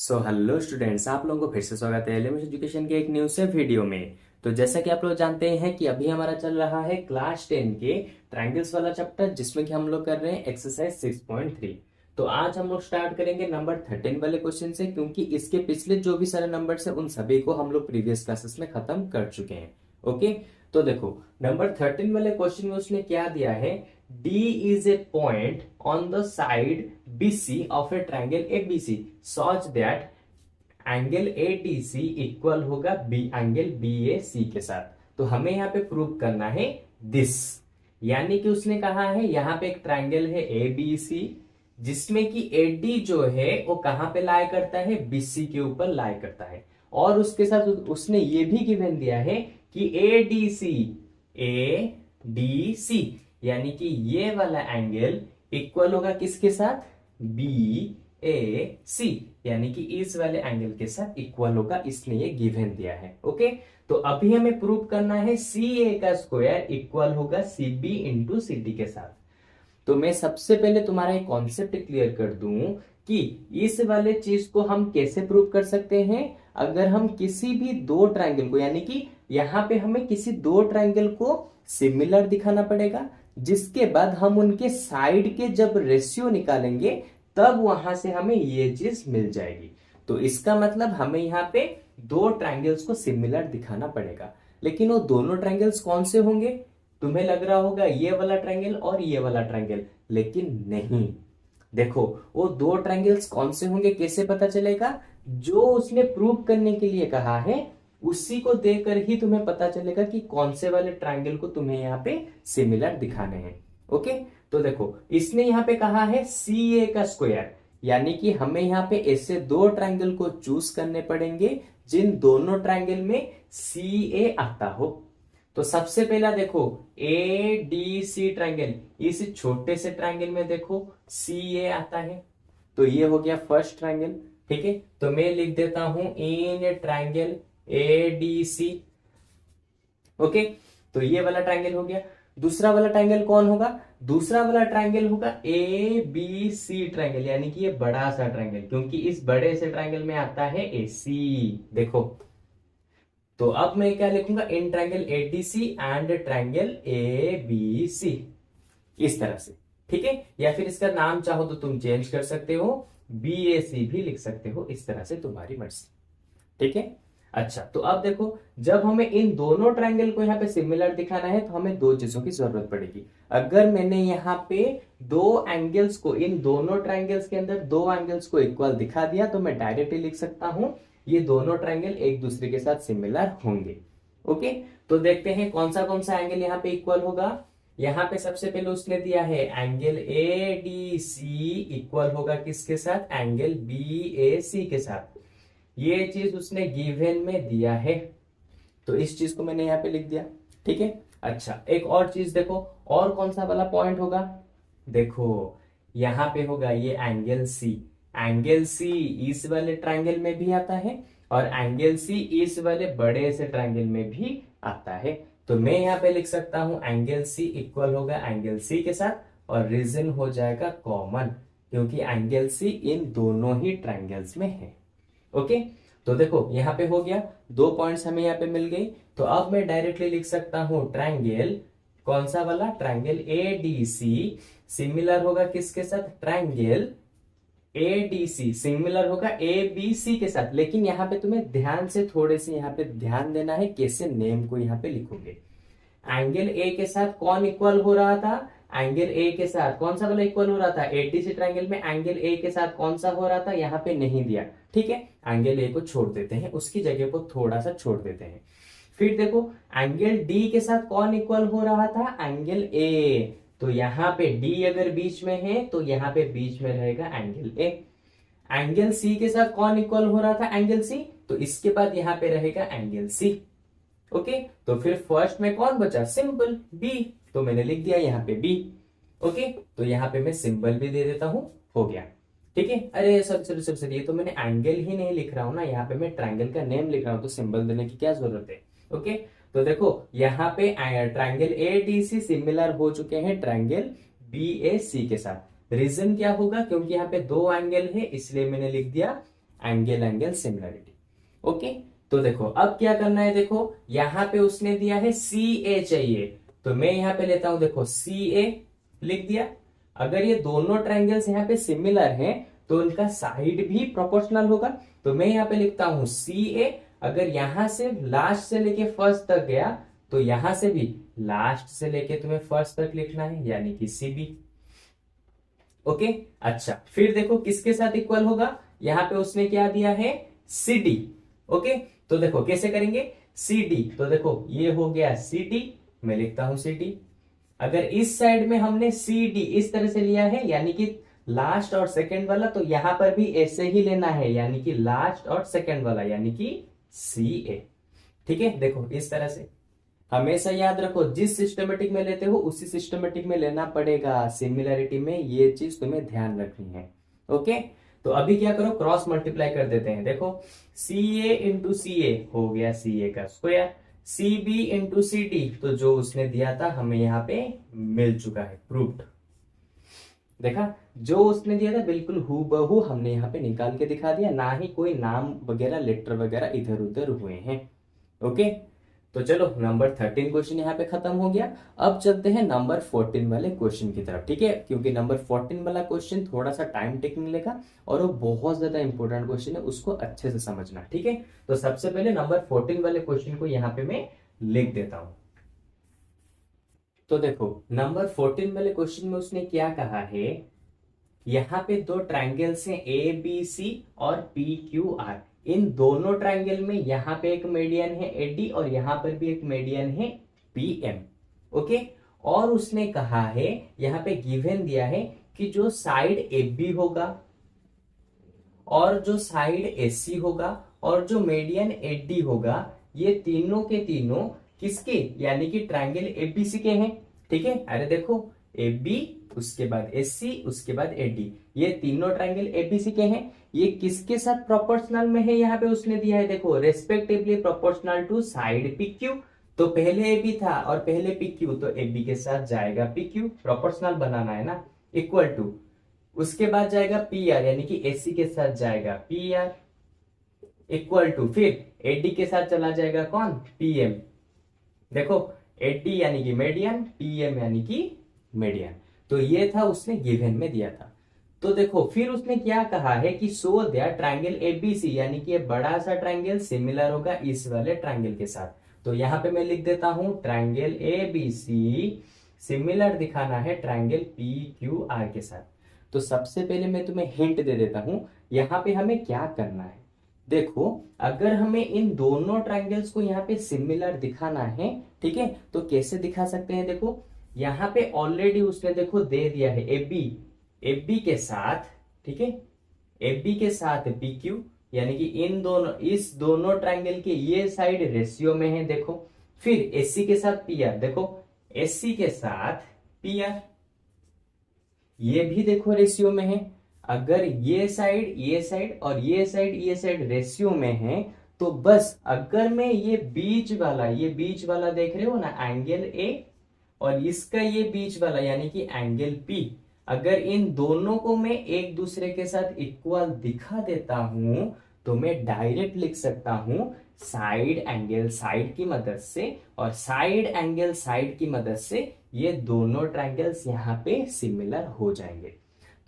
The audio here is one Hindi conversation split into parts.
हेलो स्टूडेंट्स, आप लोगों को फिर से स्वागत है एलएमएस एजुकेशन के एक न्यू से वीडियो में। तो जैसा कि आप लोग जानते हैं कि अभी हमारा चल रहा है क्लास 10 के ट्रायंगल्स वाला चैप्टर, जिसमें कि हम लोग कर रहे हैं एक्सरसाइज 6.3। तो आज हम लोग स्टार्ट करेंगे नंबर 13 वाले क्वेश्चन से, क्योंकि इसके पिछले जो भी सारे नंबर्स हैं उन सभी को हम लोग प्रीवियस क्लासेस में खत्म कर चुके हैं। ओके, तो देखो नंबर 13 वाले क्वेश्चन में उसने क्या दिया है। D is a point on the side BC of a triangle ABC such that angle ADC equal होगा बी एंगल BAC के साथ। तो हमें यहाँ पे प्रूव करना है दिस, यानी कि उसने कहा है यहाँ पे एक ट्रायंगल है ABC, जिसमें कि AD जो है वो कहाँ पे लाई करता है, BC के ऊपर लाई करता है। और उसके साथ उसने ये भी गिवन दिया है कि ADC यानी कि ये वाला एंगल इक्वल होगा किसके साथ, BAC, यानी कि इस वाले एंगल के साथ इक्वल होगा। इसने ये गिवन दिया है। ओके, तो अभी हमें प्रूव करना है CA का स्क्वायर इक्वल होगा CB इंटू CD के साथ। तो मैं सबसे पहले तुम्हारा एक कॉन्सेप्ट क्लियर कर दूं कि इस वाले चीज को हम कैसे प्रूव कर सकते हैं। अगर हम किसी भी दो ट्रायंगल को, यानी कि यहां पे हमें किसी दो ट्रायंगल को सिमिलर दिखाना पड़ेगा, जिसके बाद हम उनके साइड के जब रेशियो निकालेंगे तब वहां से हमें ये चीज मिल जाएगी। तो इसका मतलब हमें यहाँ पे दो ट्रायंगल्स को सिमिलर दिखाना पड़ेगा। लेकिन वो दोनों ट्रायंगल्स कौन से होंगे? तुम्हें लग रहा होगा ये वाला ट्रायंगल और ये वाला ट्रायंगल, लेकिन नहीं। देखो वो दो ट्रायंगल्स कौन से होंगे कैसे पता चलेगा? जो उसने प्रूव करने के लिए कहा है उसी को देकर ही तुम्हें पता चलेगा कि कौन से वाले ट्रायंगल को तुम्हें यहाँ पे सिमिलर दिखाने हैं। ओके, तो देखो इसने यहाँ पे कहा है CA का स्क्वायर, यानी कि हमें यहाँ पे ऐसे दो ट्रायंगल को चूज करने पड़ेंगे जिन दोनों ट्रायंगल में CA आता हो। तो सबसे पहला देखो ADC ट्रायंगल, इस छोटे से ट्रायंगल में देखो CA आता है, तो ये हो गया फर्स्ट ट्रायंगल। ठीक है, तो मैं लिख देता हूं इन ट्रायंगल ADC। ओके, तो ये वाला ट्रायंगल हो गया। दूसरा वाला ट्रायंगल कौन होगा? दूसरा वाला ट्रायंगल होगा ABC ट्रायंगल, यानी कि ये बड़ा सा ट्रायंगल, क्योंकि इस बड़े से ट्रायंगल में आता है AC। देखो, तो अब मैं क्या लिखूंगा, in triangle ADC and triangle ABC, इस तरह से। ठीक है, या फिर इसका नाम चाहो तो तुम चेंज कर सकते हो, BAC भी लिख सकते हो, इस तरह से तुम्हारी मर्जी। ठीक है, अच्छा तो अब देखो जब हमें इन दोनों ट्रायंगल को यहाँ पे सिमिलर दिखाना है तो हमें दो चीजों की जरूरत पड़ेगी। अगर मैंने यहाँ पे दो एंगल्स को, इन दोनों ट्रायंगल्स के अंदर दो एंगल्स को इक्वल दिखा दिया, तो मैं डायरेक्टली लिख सकता हूं ये दोनों ट्रायंगल एक दूसरे के साथ सिमिलर होंगे। ओके, तो देखते हैं कौन सा एंगल यहाँ पे इक्वल होगा। यहाँ पे सबसे पहले उसने दिया है एंगल ADC इक्वल होगा किसके साथ, एंगल BAC के साथ। ये चीज उसने गिवन में दिया है, तो इस चीज को मैंने यहाँ पे लिख दिया। ठीक है, अच्छा एक और चीज देखो, और कौन सा वाला पॉइंट होगा? देखो यहाँ पे होगा ये एंगल C। एंगल C इस वाले ट्रायंगल में भी आता है और एंगल C इस वाले बड़े से ट्रायंगल में भी आता है। तो मैं यहाँ पे लिख सकता हूं एंगल C इक्वल होगा एंगल C के साथ, और रीजन हो जाएगा कॉमन, क्योंकि एंगल C इन दोनों ही ट्रायंगल्स में है। ओके, तो देखो यहाँ पे हो गया, दो पॉइंट्स हमें यहाँ पे मिल गई। तो अब मैं डायरेक्टली लिख सकता हूं ट्रायंगल, कौन सा वाला, ट्रायंगल ADC सिमिलर होगा किसके साथ, ट्रायंगल ADC सिमिलर होगा ABC के साथ। लेकिन यहाँ पे तुम्हें ध्यान से, थोड़े से यहाँ पे ध्यान देना है कैसे नेम को यहाँ पे लिखोगे। एंगल A के साथ कौन इक्वल हो रहा था? एंगल A के साथ कौन सा वाला इक्वल हो रहा था? ADC ट्रायंगल में एंगल A के साथ कौन सा हो रहा था? यहाँ पे नहीं दिया। ठीक है, एंगल A को छोड़ देते हैं, उसकी जगह को थोड़ा सा छोड़ देते हैं। फिर देखो एंगल D के साथ कौन इक्वल हो रहा था? Angle A। तो यहाँ पे D अगर बीच में है तो यहाँ पे बीच में रहेगा एंगल A। एंगल C के साथ कौन इक्वल हो रहा था? Angle C। तो इसके बाद यहाँ पे रहेगा एंगल C। ओके, तो फिर फर्स्ट में कौन बचा? सिंपल B, तो मैंने लिख दिया यहाँ पे B। ओके, तो यहाँ पे मैं सिंबल भी दे देता हूं, हो गया। ठीक है, अरे सर ये तो मैंने एंगल ही नहीं लिख रहा हूं ना, यहाँ पे मैं ट्रायंगल का नेम लिख रहा हूं, तो सिंबल देने की क्या जरूरत है? ओके, तो देखो यहाँ पे ट्रायंगल ADC सिमिलर हो चुके हैं ट्रायंगल BAC के साथ। रीजन क्या होगा? क्योंकि यहाँ पे दो एंगल है, इसलिए मैंने लिख दिया एंगल एंगल सिमिलरिटी। ओके, तो देखो अब क्या करना है, देखो यहां पे उसने दिया है सी ए चाहिए, तो मैं यहां पे लेता हूं, देखो सी ए लिख दिया। अगर ये दोनों ट्रायंगल्स यहाँ पे सिमिलर हैं तो उनका साइड भी प्रोपोर्शनल होगा, तो मैं यहाँ पे लिखता हूं सी ए। अगर यहां से लास्ट से लेके फर्स्ट तक गया तो यहां से भी लास्ट से लेके तुम्हें फर्स्ट तक लिखना है, यानी कि सी बी। ओके, अच्छा फिर देखो किसके साथ इक्वल होगा, यहां पे उसने क्या दिया है सी डी। ओके, तो देखो कैसे करेंगे सी डी, तो देखो ये हो गया सी डी, मैं लिखता हूं सी डी। अगर इस साइड में हमने सी डी इस तरह से लिया है, यानी कि लास्ट और सेकंड वाला, तो यहां पर भी ऐसे ही लेना है, यानी कि लास्ट और सेकंड वाला, यानी कि सी ए। ठीक है, देखो इस तरह से हमेशा याद रखो, जिस सिस्टमेटिक में लेते हो उसी सिस्टमेटिक में लेना पड़ेगा, सिमिलरिटी में ये चीज तुम्हें ध्यान रखनी है। ओके, तो अभी क्या करो, क्रॉस मल्टीप्लाई कर देते हैं। देखो सी ए इंटू सी ए हो गया सी ए का square, C B into C D, तो जो उसने दिया था हमें यहाँ पे मिल चुका है, प्रूव्ड। देखा, जो उसने दिया था बिल्कुल हूबहू हमने यहाँ पे निकाल के दिखा दिया, ना ही कोई नाम वगैरह लेटर वगैरह इधर उधर हुए हैं। ओके, तो चलो नंबर 13 क्वेश्चन यहाँ पे खत्म हो गया। अब चलते हैं नंबर 14 वाले क्वेश्चन की तरफ, ठीक है, क्योंकि नंबर 14 वाला क्वेश्चन थोड़ा सा टाइम टेकिंग लेगा और वो बहुत ज्यादा इंपॉर्टेंट क्वेश्चन है, उसको अच्छे से समझना। ठीक है, तो सबसे पहले नंबर 14 वाले क्वेश्चन को यहाँ पे मैं लिख देता हूं। तो देखो नंबर 14 वाले क्वेश्चन में उसने क्या कहा है, यहाँ पे दो ट्रायंगल्स हैं ए बी सी और पी क्यू आर। इन दोनों ट्रायंगल में यहाँ पे एक मीडियन है एडी और यहाँ पर भी एक मीडियन है पी एम। ओके, और उसने कहा है, यहाँ पे गिवन दिया है कि जो साइड ए बी होगा और जो साइड ए सी होगा और जो मीडियन एडी होगा, ये तीनों के तीनों किसके, यानी कि ट्रायंगल एबीसी के हैं। ठीक है, अरे देखो ए बी, उसके बाद एस सी, उसके बाद एडी, ये तीनों ट्रायंगल एबीसी के हैं। ये किसके साथ प्रोपोर्शनल में है, यहाँ पे उसने दिया है, देखो respectively proportional to side P Q. तो पहले ए बी था और पहले पी क्यू, तो ए बी के साथ जाएगा पी क्यू, प्रोपोर्शनल बनाना है ना, इक्वल टू, उसके बाद जाएगा पी आर, यानी कि एसी के साथ जाएगा पी आर, इक्वल टू, फिर एडी के साथ चला जाएगा कौन, पीएम। देखो एडी यानी कि मीडियन, पीएम यानी कि मीडियन, तो ये था उसने गिवन में दिया था। तो देखो फिर उसने क्या कहा है कि सो दैट ट्रायंगल एबीसी, यानी कि ये बड़ा सा ट्रायंगल सिमिलर होगा इस वाले ट्रायंगल के साथ। तो यहां पे मैं लिख देता हूं ट्रायंगल एबीसी सिमिलर दिखाना है ट्रायंगल पी क्यू आर के साथ। तो सबसे पहले मैं तुम्हें हिंट दे देता हूं, यहां पे हमें क्या करना है। देखो अगर हमें इन दोनों ट्रायंगल्स को यहाँ पे सिमिलर दिखाना है, ठीक है, तो कैसे दिखा सकते हैं। देखो यहाँ पे ऑलरेडी उसने देखो दे दिया है ए बी के साथ, ठीक है, ए बी के साथ पी क्यू, यानी कि इस दोनों ट्रायंगल के ये साइड रेशियो में है। देखो फिर एस सी के साथ पी आर, देखो एस सी के साथ पी आर, ये भी देखो रेशियो में है। अगर ये साइड और ये साइड रेशियो में है, तो बस अगर मैं ये बीच वाला देख रहे हो ना, एंगल ए, और इसका ये बीच वाला यानी कि एंगल पी, अगर इन दोनों को मैं एक दूसरे के साथ इक्वल दिखा देता हूं, तो मैं डायरेक्ट लिख सकता हूं साइड एंगल साइड की मदद से और साइड एंगल साइड की मदद से ये दोनों ट्रायंगल्स यहाँ पे सिमिलर हो जाएंगे।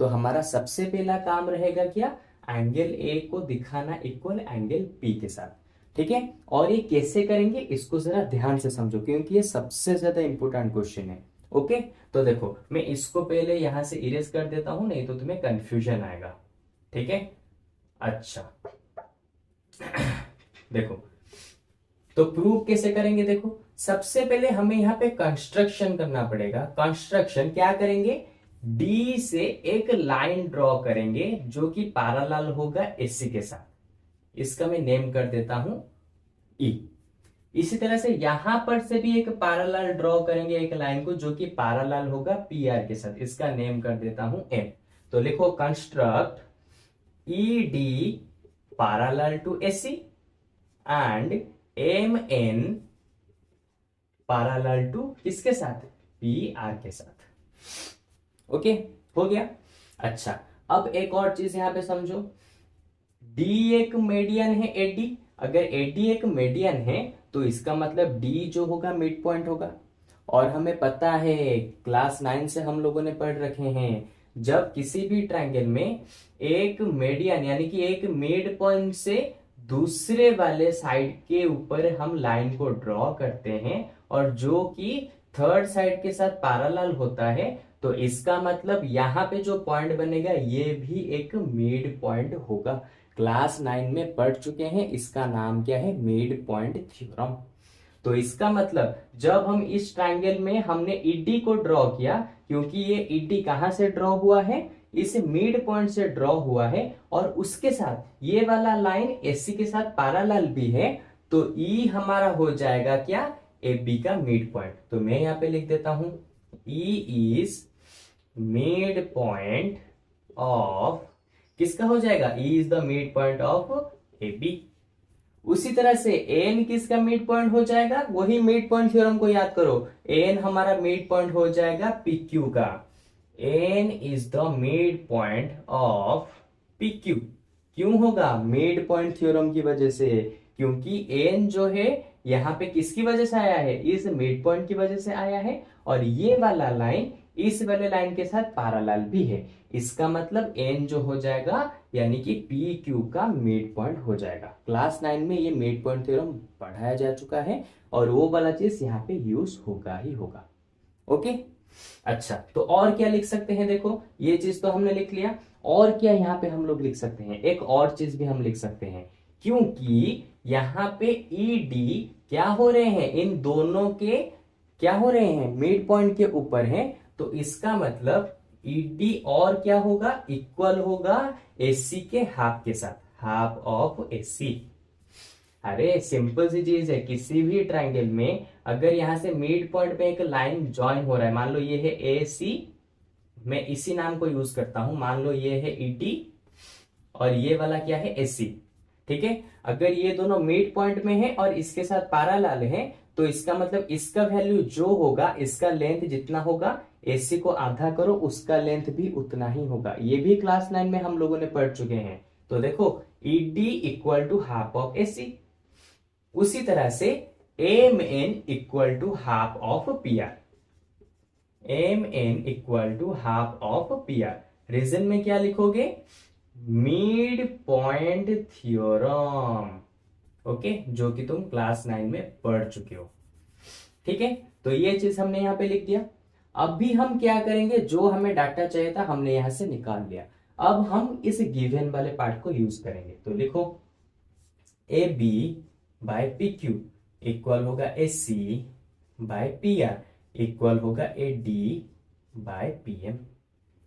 तो हमारा सबसे पहला काम रहेगा क्या, एंगल ए को दिखाना इक्वल एंगल पी के साथ। ठीक है, और ये कैसे करेंगे इसको जरा ध्यान से समझो, क्योंकि ये सबसे ज्यादा इंपॉर्टेंट क्वेश्चन है। ओके, तो देखो मैं इसको पहले यहां से इरेज कर देता हूं, नहीं तो तुम्हें कंफ्यूजन आएगा। ठीक है, अच्छा देखो तो प्रूव कैसे करेंगे। देखो सबसे पहले हमें यहाँ पे कंस्ट्रक्शन करना पड़ेगा। कंस्ट्रक्शन क्या करेंगे, डी से एक लाइन ड्रॉ करेंगे जो कि पैरेलल होगा एसी के साथ, इसका मैं नेम कर देता हूं ई। इसी तरह से यहां पर से भी एक पैरेलल ड्रॉ करेंगे एक लाइन को जो कि पैरेलल होगा पी आर के साथ, इसका नेम कर देता हूं एम। तो लिखो construct E D parallel to AC and M N parallel to किसके साथ, पी आर के साथ। ओके, हो गया। अच्छा अब एक और चीज यहां पे समझो, डी एक मीडियन है एडी, अगर एडी एक मीडियन है तो इसका मतलब डी जो होगा मिड पॉइंट होगा। और हमें पता है क्लास 9 से हम लोगों ने पढ़ रखे हैं, जब किसी भी ट्रायंगल में एक मीडियन यानी कि एक मिड पॉइंट से दूसरे वाले साइड के ऊपर हम लाइन को ड्रॉ करते हैं और जो कि थर्ड साइड के साथ पैरेलल होता है, तो इसका मतलब यहाँ पे जो पॉइंट बनेगा ये भी एक मिड पॉइंट होगा। क्लास 9 में पढ़ चुके हैं, इसका नाम क्या है, मिड पॉइंट थ्योरम। तो इसका मतलब जब हम इस ट्रायंगल में हमने ईडी को ड्रॉ किया, क्योंकि ये ईडी कहां से ड्रॉ हुआ है, इस मिड पॉइंट से ड्रॉ हुआ है और उसके साथ ये वाला लाइन एसी के साथ पैरेलल भी है, तो ई हमारा हो जाएगा क्या, ए बी का मिड पॉइंट। तो मैं यहां पे लिख देता हूं E is mid point of, किसका हो जाएगा, E is the mid point of A B. उसी तरह से एन किसका मिड पॉइंट हो जाएगा, वही मिड पॉइंट थ्योरम को याद करो, एन हमारा मिड पॉइंट हो जाएगा पी क्यू का। N is the mid point of P Q. क्यों होगा, मिड पॉइंट थ्योरम की वजह से, क्योंकि एन जो है यहां पे किसकी वजह से आया है, इस मिड पॉइंट की वजह से आया है, और ये वाला लाइन इस वाले लाइन के साथ पैरेलल भी है। इसका मतलब एन जो हो जाएगा यानी कि पी क्यू का मिड पॉइंट हो जाएगा। क्लास 9 में ये मिड पॉइंट थ्योरम पढ़ाया जा चुका है और वो वाला चीज यहाँ पे यूज होगा ही होगा। ओके, अच्छा तो और क्या लिख सकते हैं, देखो ये चीज तो हमने लिख लिया, और क्या यहाँ पे हम लोग लिख सकते हैं, एक और चीज भी हम लिख सकते हैं, क्योंकि यहाँ पे ई डी क्या हो रहे हैं, इन दोनों के क्या हो रहे हैं, मिड पॉइंट के ऊपर हैं, तो इसका मतलब ईडी और क्या होगा, इक्वल होगा एसी के हाफ के साथ, हाफ ऑफ एसी। अरे सिंपल सी चीज है, किसी भी ट्रायंगल में अगर यहां से मिड पॉइंट पे एक लाइन ज्वाइन हो रहा है, मान लो ये है ए सी, मैं इसी नाम को यूज करता हूं, मान लो ये है ईडी और ये वाला क्या है एसी, ठीक है। अगर ये दोनों मिड पॉइंट में है और इसके साथ पैरेलल है, तो इसका मतलब इसका वैल्यू जो होगा, इसका लेंथ जितना होगा, एसी को आधा करो उसका लेंथ भी उतना ही होगा। ये भी क्लास 9 में हम लोगों ने पढ़ चुके हैं। तो देखो ED equal to half of AC. उसी तरह से M N equal to half of P R, M N equal to half of P R. Reason में क्या लिखोगे, मिड पॉइंट थ्योरम, ओके, जो कि तुम क्लास 9 में पढ़ चुके हो, ठीक है। तो ये चीज हमने यहां पे लिख दिया। अभी हम क्या करेंगे, जो हमें डाटा चाहिए था हमने यहां से निकाल लिया, अब हम इस गिवन वाले पार्ट को यूज करेंगे। तो लिखो A B by P Q equal होगा A C by P R equal होगा A D by P M.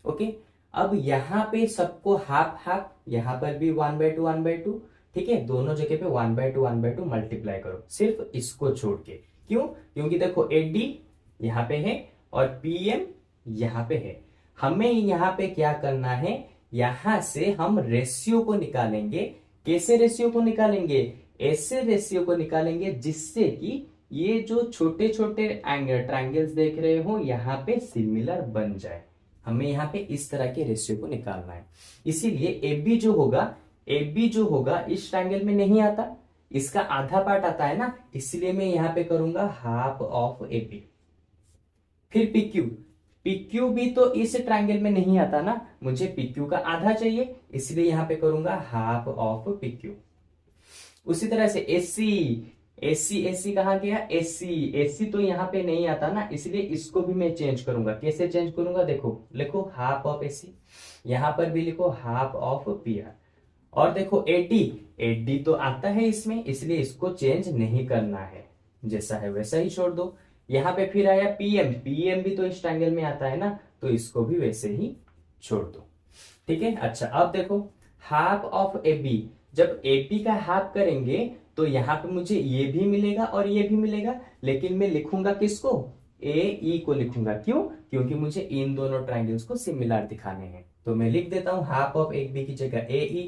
Okay, अब यहां पे सबको हाफ हाफ, यहां पर भी 1/2 1/2, ठीक है, दोनों जगह पे 1/2 1/2 मल्टीप्लाई करो, सिर्फ इसको छोड़ के। क्यों, क्योंकि देखो ए डी यहां पे है और पीएम यहां पे है। हमें यहां पे क्या करना है, यहां से हम रेशियो को निकालेंगे। कैसे रेशियो को निकालेंगे, ऐसे रेशियो को निकालेंगे जिससे कि ये जो छोटे छोटे एंगल ट्रायंगल्स देख रहे हो यहां पे सिमिलर बन जाए। हमें यहां पे इस तरह के रेशियो को निकालना है। इसीलिए ए बी जो होगा इस ट्रायंगल में नहीं आता, इसका आधा पार्ट आता है ना, इसलिए मैं यहां पे करूंगा हाफ ऑफ ए बी। फिर PQ भी तो इस ट्रायंगल में नहीं आता ना, मुझे PQ का आधा चाहिए, इसलिए यहां पे करूंगा हाफ ऑफ PQ। उसी तरह से AC कहां गया, AC तो यहां पे नहीं आता ना, इसलिए इसको भी मैं चेंज करूंगा। कैसे चेंज करूंगा, देखो लिखो हाफ ऑफ AC, यहां पर भी लिखो हाफ ऑफ PR। और देखो AD तो आता है इसमें, इसलिए इसको चेंज नहीं करना है, जैसा है वैसा ही छोड़ दो। यहां पे फिर आया PM भी तो इस ट्रायंगल में आता है ना, तो इसको भी वैसे ही छोड़ दो, ठीक है। अच्छा अब देखो हाफ ऑफ AB, जब AP का हाफ करेंगे तो यहां पे मुझे ये भी मिलेगा और ये भी मिलेगा, लेकिन मैं लिखूंगा किसको, AE को लिखूंगा। क्यों, क्योंकि मुझे इन दोनों ट्रायंगल्स को सिमिलर दिखाने हैं। तो मैं लिख देता हूं हाफ ऑफ AB की जगह AE।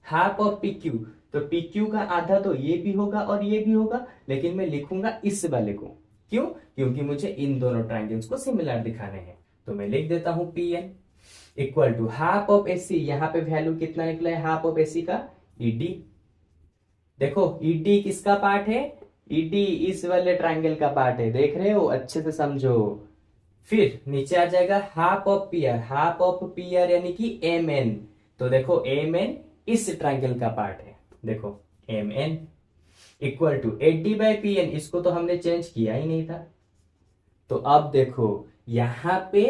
हाफ ऑफ PQ, तो PQ का आधा तो ये भी होगा और ये भी होगा, लेकिन मैं लिखूंगा इस वाले को। क्यों, क्योंकि मुझे इन दोनों ट्रायंगल्स को सिमिलर दिखाने हैं। तो मैं लिख देता हूं PN equal to half of AC, यहां पे वैल्यू कितना निकला है हाफ ऑफ AC का, ईडी। देखो ईडी किसका पार्ट है, ईडी इस वाले ट्रायंगल का पार्ट है, देख रहे हो, अच्छे से समझो। फिर नीचे आ जाएगा half of PR, half of PR यानी कि एम एन। तो देखो एम एन इस ट्रायंगल का पार्ट है, देखो M N equal to 80/pn, इसको तो हमने चेंज किया ही नहीं था। तो अब देखो यहां पे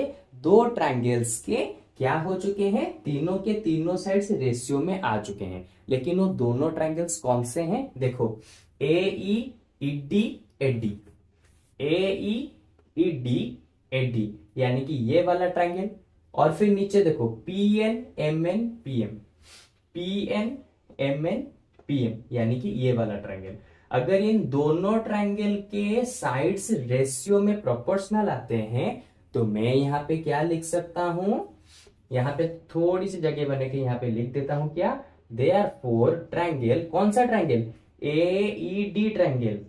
दो ट्रायंगल्स के क्या हो चुके हैं, तीनों के तीनों साइड्स रेशियो में आ चुके हैं। लेकिन वो दोनों ट्रायंगल्स कौन से हैं, देखो A E D AD, A E D AD यानी कि ये वाला ट्रायंगल। और फिर नीचे देखो P N M N P M, P N M N P M यानी कि ये वाला ट्रायंगल। अगर इन दोनों ट्रायंगल के साइड्स रेशियो में प्रोपोर्शनल आते हैं तो मैं यहां पे क्या लिख सकता हूं, यहां पे थोड़ी सी जगह बने के यहां पे लिख देता हूं क्या, देयरफॉर ट्रायंगल, कौन सा ट्रायंगल, ए ई डी ट्रायंगल,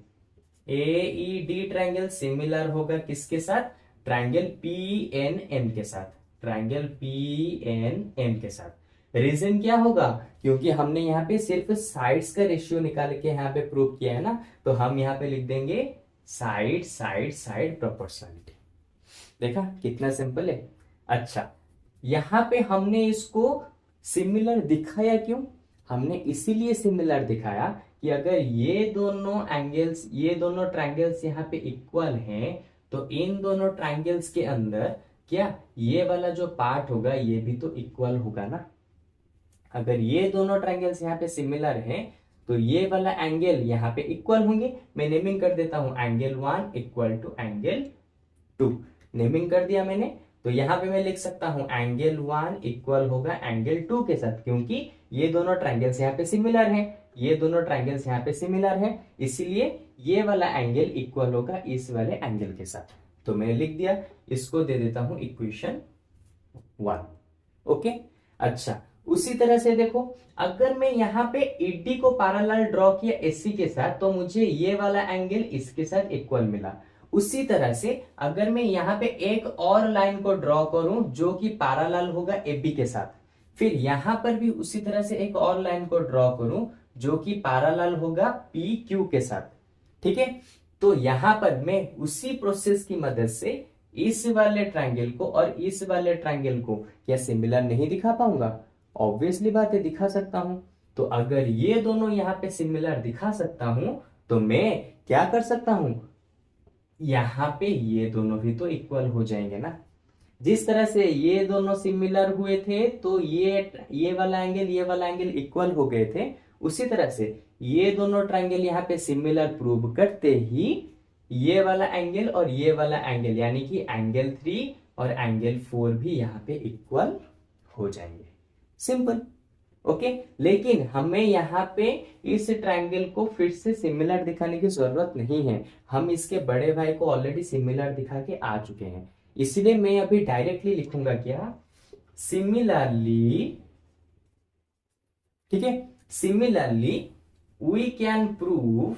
ए ई डी ट्रायंगल सिमिलर होगा किसके साथ, ट्रायंगल पी एन एम के साथ, ट्रायंगल पी एन एम के साथ। रीजन क्या होगा, क्योंकि हमने यहाँ पे सिर्फ साइड्स का रेशियो निकाल के यहाँ पे प्रूव किया है ना, तो हम यहाँ पे लिख देंगे साइड साइड साइड प्रोपोर्शनलिटी। देखा कितना सिंपल है। अच्छा यहाँ पे हमने इसको सिमिलर दिखाया क्यों, हमने इसीलिए सिमिलर दिखाया कि अगर ये दोनों एंगल्स, ये दोनों ट्रायंगल्स यहाँ पे इक्वल हैं तो इन दोनों ट्रायंगल्स के अंदर क्या ये वाला जो पार्ट होगा ये भी तो इक्वल होगा ना। अगर ये दोनों ट्रायंगल्स यहाँ पे सिमिलर हैं तो ये वाला एंगल यहाँ पे इक्वल होंगे। मैं नेमिंग कर देता हूं angle 1 equal to angle 2, naming कर दिया मैंने। तो यहाँ पे मैं लिख सकता हूं एंगल 1 इक्वल होगा एंगल 2 के साथ, क्योंकि ये दोनों ट्रायंगल्स यहाँ पे सिमिलर हैं, ये दोनों ट्रायंगल्स यहाँ पे सिमिलर हैं, इसीलिए ये वाला एंगल इक्वल होगा इस वाले एंगल के साथ। तो मैंने लिख दिया, इसको दे देता हूं इक्वेशन 1। ओके अच्छा उसी तरह से देखो अगर मैं यहाँ पे ईडी को पैरेलल ड्रॉ किया एसी के साथ तो मुझे ये वाला एंगल इसके साथ इक्वल मिला। उसी तरह से अगर मैं यहाँ पे एक और लाइन को ड्रॉ करूं जो कि पैरेलल होगा एबी के साथ, फिर यहां पर भी उसी तरह से एक और लाइन को ड्रॉ करूं जो कि पैरेलल होगा पी क्यू के साथ, ठीक है। तो यहां पर मैं उसी प्रोसेस की मदद से इस वाले ट्रायंगल को और इस वाले ट्रायंगल को क्या सिमिलर नहीं दिखा पाऊंगा, ऑब्वियसली बात है दिखा सकता हूं। तो अगर ये दोनों यहां पे सिमिलर दिखा सकता हूं तो मैं क्या कर सकता हूं, यहां पे ये दोनों भी तो इक्वल हो जाएंगे ना। जिस तरह से ये दोनों सिमिलर हुए थे तो ये वाला एंगल ये वाला एंगल इक्वल हो गए थे, उसी तरह से ये दोनों ट्रायंगल यहाँ पे सिमिलर प्रूव करते ही ये वाला एंगल और ये वाला एंगल यानी कि एंगल 3 और एंगल 4 भी यहाँ पे इक्वल हो जाएंगे। Simple okay. लेकिन हमें यहाँ पे इस ट्रायंगल को फिर से सिमिलर दिखाने की जरूरत नहीं है, हम इसके बड़े भाई को ऑलरेडी सिमिलर दिखा के आ चुके हैं। इसलिए मैं अभी डायरेक्टली लिखूंगा क्या, सिमिलरली, ठीक है, similarly we can prove,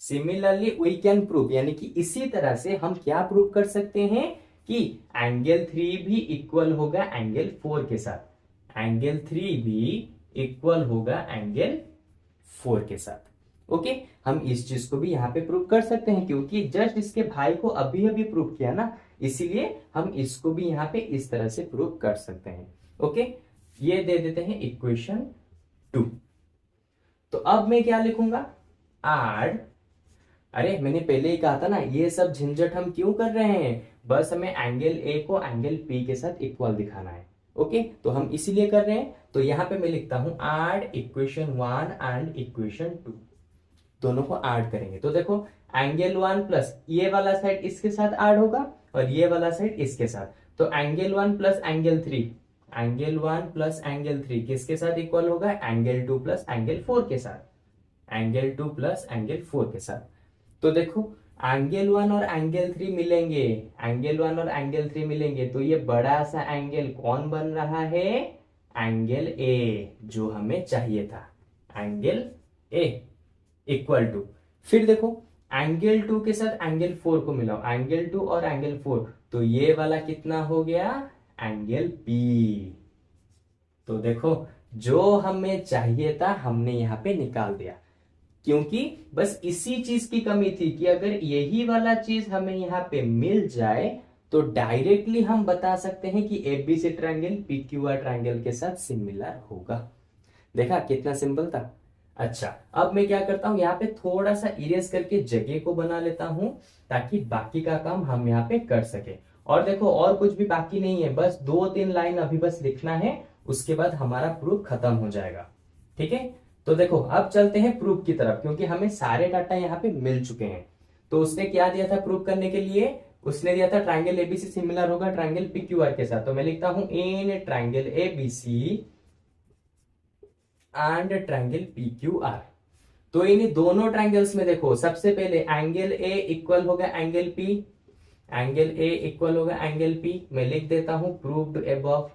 similarly we can prove यानी कि इसी तरह से हम क्या प्रूव कर सकते हैं कि एंगल 3 भी इक्वल होगा एंगल 4 के साथ, एंगल 3 भी इक्वल होगा एंगल 4 के साथ। ओके हम इस चीज को भी यहां पे प्रूव कर सकते हैं क्योंकि जस्ट इसके भाई को अभी अभी प्रूव किया ना, इसीलिए हम इसको भी यहां पे इस तरह से प्रूव कर सकते हैं। ओके ये दे देते हैं इक्वेशन 2। तो अब मैं क्या लिखूंगा, आड, अरे मैंने पहले ही कहा था ना ये सब झंझट हम क्यों कर रहे हैं, बस हमें एंगल ए को एंगल पी के साथ इक्वल दिखाना है। ओके तो हम इसीलिए कर रहे हैं। तो यहां पे मैं लिखता हूं ऐड इक्वेशन 1 एंड इक्वेशन 2, दोनों को ऐड करेंगे तो देखो एंगल 1 प्लस ये वाला साइड इसके साथ ऐड होगा और ये वाला साइड इसके साथ, तो angle 1 plus angle 3, angle 1 plus angle 3 किसके साथ इक्वल होगा, एंगल 2 प्लस एंगल 4 के साथ, एंगल 2 प्लस एंगल 4 के साथ। तो देखो एंगल 1 और एंगल 3 मिलेंगे, एंगल 1 और एंगल 3 मिलेंगे तो ये बड़ा सा एंगल कौन बन रहा है, एंगल ए, जो हमें चाहिए था, एंगल ए इक्वल टू, फिर देखो एंगल 2 के साथ एंगल 4 को मिलाओ, एंगल 2 और एंगल 4, तो ये वाला कितना हो गया, एंगल पी। तो देखो जो हमें चाहिए था हमने यहाँ पे निकाल दिया, क्योंकि बस इसी चीज की कमी थी कि अगर यही वाला चीज हमें यहाँ पे मिल जाए तो डायरेक्टली हम बता सकते हैं कि एबीसी ट्रायंगल पीक्यूआर ट्रायंगल के साथ सिमिलर होगा। देखा कितना सिंपल था। अच्छा, अब मैं क्या करता हूं, यहाँ पे थोड़ा सा इरेज करके जगह को बना लेता हूं ताकि बाकी का काम हम यहाँ पे कर सके। और देखो और कुछ भी बाकी नहीं है, बस 2-3 लाइन अभी बस लिखना है, उसके बाद हमारा प्रूफ खत्म हो जाएगा। ठीक है, तो देखो अब चलते हैं प्रूफ की तरफ, क्योंकि हमें सारे डाटा यहाँ पे मिल चुके हैं। तो उसने क्या दिया था प्रूफ करने के लिए, उसने दिया था ट्राइंगल एबीसी सिमिलर होगा ट्राइंगल पीक्यूआर के साथ। तो मैं लिखता हूं in triangle ABC and triangle PQR. तो इन दोनों ट्राइंगल्स में देखो सबसे पहले एंगल ए इक्वल होगा angle P, angle A equal होगा एंगल पी। मैं लिख देता हूं प्रूव्ड अबव,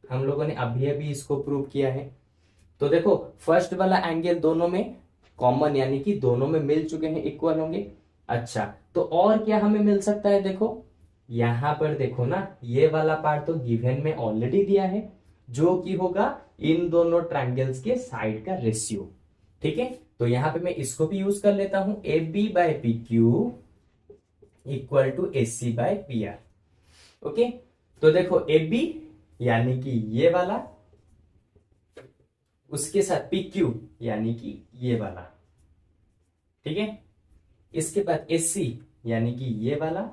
हम लोगों ने अभी अभी इसको प्रूव किया है। तो देखो फर्स्ट वाला एंगल दोनों में कॉमन, यानी कि दोनों में मिल चुके हैं, इक्वल होंगे। अच्छा, तो और क्या हमें मिल सकता है, देखो यहां पर देखो ना, ये वाला पार्ट तो गिवन में ऑलरेडी दिया है, जो कि होगा इन दोनों ट्रायंगल्स के साइड का रेशियो। ठीक है, तो यहां पे मैं इसको भी यूज कर लेता हूं, A B by P Q equal to A C by P R. Okay, तो देखो ए बी यानी कि ये वाला, उसके साथ पी क्यू यानी कि ये वाला। ठीक है, इसके बाद ए सी यानी कि ये वाला,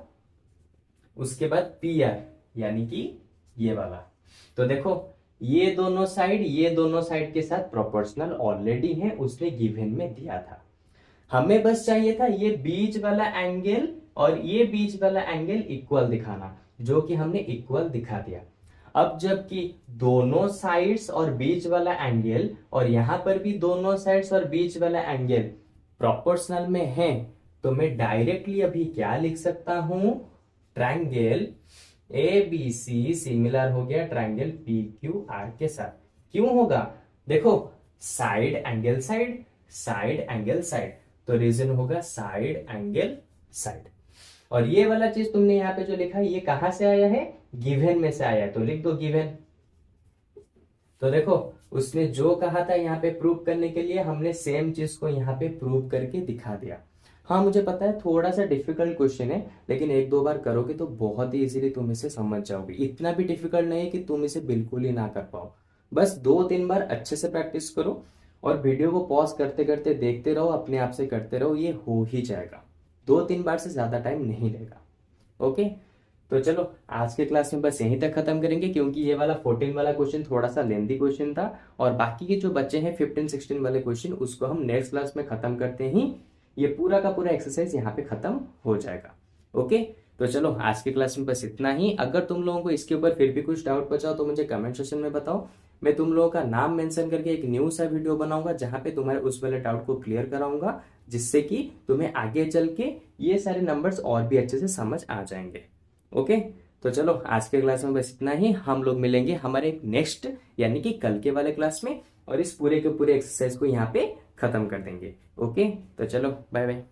उसके बाद पी आर यानी कि ये वाला। तो देखो ये दोनों साइड के साथ प्रोपोर्शनल ऑलरेडी है, उसने गिवन में दिया था। हमें बस चाहिए था ये बीच वाला एंगल और ये बीच वाला एंगल इक्वल दिखाना, जो कि हमने इक्वल दिखा दिया। अब जबकि दोनों साइड्स और बीच वाला एंगल और यहां पर भी दोनों साइड्स और बीच वाला एंगल प्रोपोर्शनल में है, तो मैं डायरेक्टली अभी क्या लिख सकता हूं, triangle A B C similar हो गया ट्रायंगल पी क्यू आर के साथ। क्यों होगा, देखो side angle side, side angle side, तो रीजन होगा साइड एंगल साइड। और ये वाला चीज तुमने यहाँ पे जो लिखा है ये कहां से आया है, गिवन में से आया है, तो लिख दो गिवन। तो देखो उसने जो कहा था यहाँ पे प्रूव करने के लिए, हमने सेम चीज को यहाँ पे प्रूव करके दिखा दिया। हाँ मुझे पता है थोड़ा सा डिफिकल्ट क्वेश्चन है, लेकिन 1-2 बार करोगे तो बहुत ही इजीली तुम इसे समझ जाओगे। इतना भी डिफिकल्ट नहीं है कि तुम इसे बिल्कुल ही ना कर पाओ। बस 2-3 बार अच्छे से प्रैक्टिस करो और वीडियो को पॉज करते करते देखते रहो, अपने आप से करते रहो, ये हो ही जाएगा। 2-3 बार से ज्यादा टाइम नहीं लेगा। ओके, तो चलो आज के क्लास में बस यहीं तक खत्म करेंगे, क्योंकि ये वाला 14 वाला क्वेश्चन थोड़ा सा लेंदी क्वेश्चन था, और बाकी के जो बच्चे हैं 15-16 वाले क्वेश्चन उसको हम नेक्स्ट क्लास में खत्म करते ही ये पूरा का पूरा एक्सरसाइज यहाँ पे खत्म हो जाएगा। ओके, तो चलो आज के क्लास में बस इतना ही। अगर तुम लोगों को इसके ऊपर फिर भी कुछ डाउट बचा हो तो मुझे कमेंट सेक्शन में बताओ, मैं तुम लोगों का नाम मेंशन करके एक न्यू सा वीडियो बनाऊंगा जहां पे तुम्हारे उस वाले डाउट को क्लियर कराऊंगा, जिससे कि तुम्हें आगे चल के ये सारे नंबर्स और भी अच्छे से समझ आ जाएंगे। ओके, तो चलो आज के क्लास में बस इतना ही। हम लोग मिलेंगे हमारे नेक्स्ट यानी कि कल के वाले क्लास में, और इस पूरे के पूरे एक्सरसाइज को यहाँ पे खत्म कर देंगे। ओके, तो चलो बाय बाय।